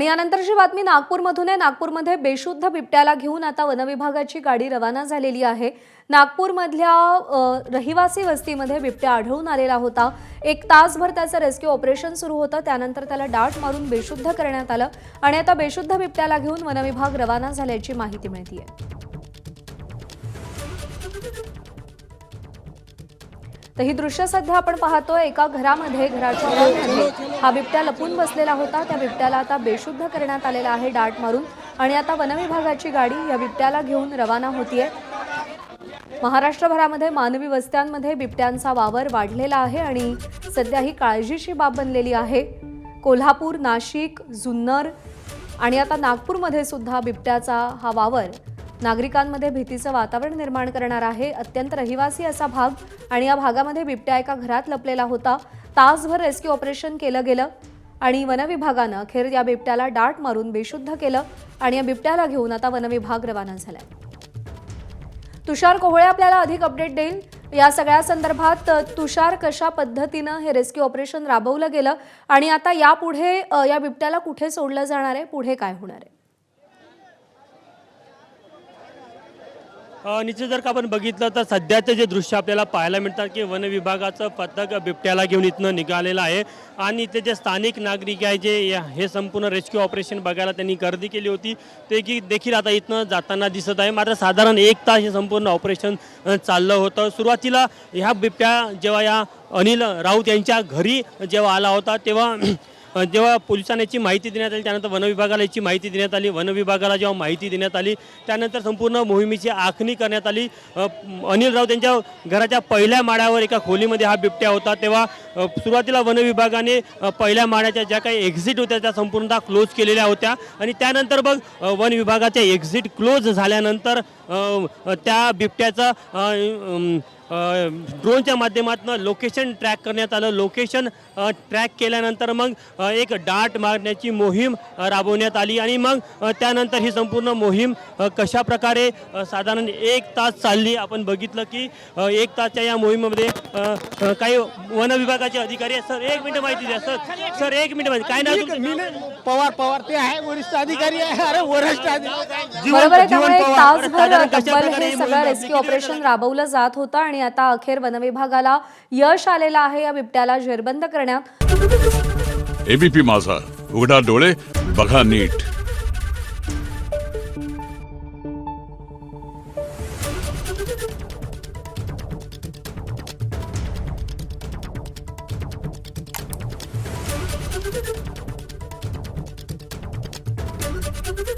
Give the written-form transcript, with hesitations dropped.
आणि यानंतरची बातमी नागपूरमधून आहे। नागपूरमध्ये बेशुद्ध बिबट्याला घेऊन आता वनविभागाची गाडी रवाना झालेली आहे। नागपूरमधल्या रहिवासी वस्तीमध्ये बिबट्या आढळून आलेला होता। एक तासभर त्याचं रेस्क्यू ऑपरेशन सुरू होतं। त्यानंतर त्याला डाट मारून बेशुद्ध करण्यात आलं आणि आता बेशुद्ध बिबट्याला घेऊन वनविभाग रवाना झाल्याची माहिती मिळते आहे। तर ही दृश्य सध्या आपण पाहतोय। एका घरामध्ये घराच्या हॉलमध्ये हा बिबट्या लपून बसलेला होता। त्या बिबट्याला आता बेशुद्ध करण्यात आलेला आहे डाट मारून आणि आता वनविभागाची गाडी या बिबट्याला घेऊन रवाना होतीये। महाराष्ट्रभरामध्ये मानवी वस्त्यांमध्ये बिबट्यांचा वावर वाढलेला आहे आणि सध्या ही काळजीची बाब बनलेली आहे। कोल्हापूर, नाशिक, जुन्नर आणि आता नागपूरमध्ये सुद्धा बिबट्याचा हा वावर नागरिकांमध्ये भीतीचं वातावरण निर्माण करणार आहे। अत्यंत रहिवासी असा भाग आणि या भागामध्ये बिबट्या एका घरात लपलेला होता। तासभर रेस्क्यू ऑपरेशन केलं गेलं आणि वनविभागानं अखेर या बिबट्याला डाट मारून बेशुद्ध केलं आणि या बिबट्याला घेऊन आता वनविभाग रवाना झालाय। तुषार कोहळे आपल्याला अधिक अपडेट देईल या सगळ्या संदर्भात। तुषार, कशा पद्धतीनं हे रेस्क्यू ऑपरेशन राबवलं गेलं आणि आता यापुढे या बिबट्याला कुठे सोडलं जाणार आहे, पुढे काय होणार आहे? निश्चित जर का आपण बघितलं तर सध्याचे जे दृश्य आपल्याला पाहायला मिळतात की वन विभागाचं पथक बिबट्याला घेऊन इथनं निघालेलं आहे आणि इथे जे स्थानिक नागरिक आहे जे हे संपूर्ण रेस्क्यू ऑपरेशन बघायला त्यांनी गर्दी केली होती ते की देखील आता इथनं जाताना दिसत आहे। मात्र साधारण 1 तास हे संपूर्ण ऑपरेशन चाललं होतं। सुरुवातीला ह्या बिबट्या जेव्हा या अनिल राऊत यांच्या घरी जेव्हा आला होता जेव्हा पोलिसांना याची माहिती देण्यात आली, त्यानंतर वनविभागाला याची माहिती देण्यात आली। वनविभागाला जेव्हा माहिती देण्यात आली त्यानंतर संपूर्ण मोहिमेची आखणी करण्यात आली। अनिल राऊत यांच्या घराच्या पहिल्या माळ्यावर एका खोलीमध्ये हा बिबट्या होता। तेव्हा सुरुवातीला वनविभागाने पहिल्या माळ्याच्या ज्या काही एक्झिट होत्या त्या संपूर्णतः क्लोज केलेल्या होत्या आणि त्यानंतर मग वन विभागाच्या एक्झिट क्लोज झाल्यानंतर त्या बिबट्याचा ड्रोनच्या माध्यमातून लोकेशन ट्रॅक करण्यात आलं। लोकेशन ट्रॅक केल्यानंतर मग एक डाट मारण्याची मोहीम राबवण्यात आली आणि मग त्यानंतर ही संपूर्ण मोहीम कशा प्रकारे साधारण 1 तास चालली। आपण बघितलं की 1 तासच्या या मोहिमेमध्ये काही वन विभागाचे अधिकारी सर 1 मिनिट माहिती द्या सर 1 मिनिट माहिती काय नाव तुमचं? पवार ते आहे वरिष्ठ अधिकारी आहे। अरे वरिष्ठ अधिकारी बरोबर आहे। त्यामुळे एक तासभर तब्बल हे सगळं रेस्क्यू ऑपरेशन राबवलं जात होतं आणि आता अखेर वनविभागाला यश आलेलं आहे या बिबट्याला जेरबंद करण्यात। एबीपी माझा, उघडा डोळे बघा नीट।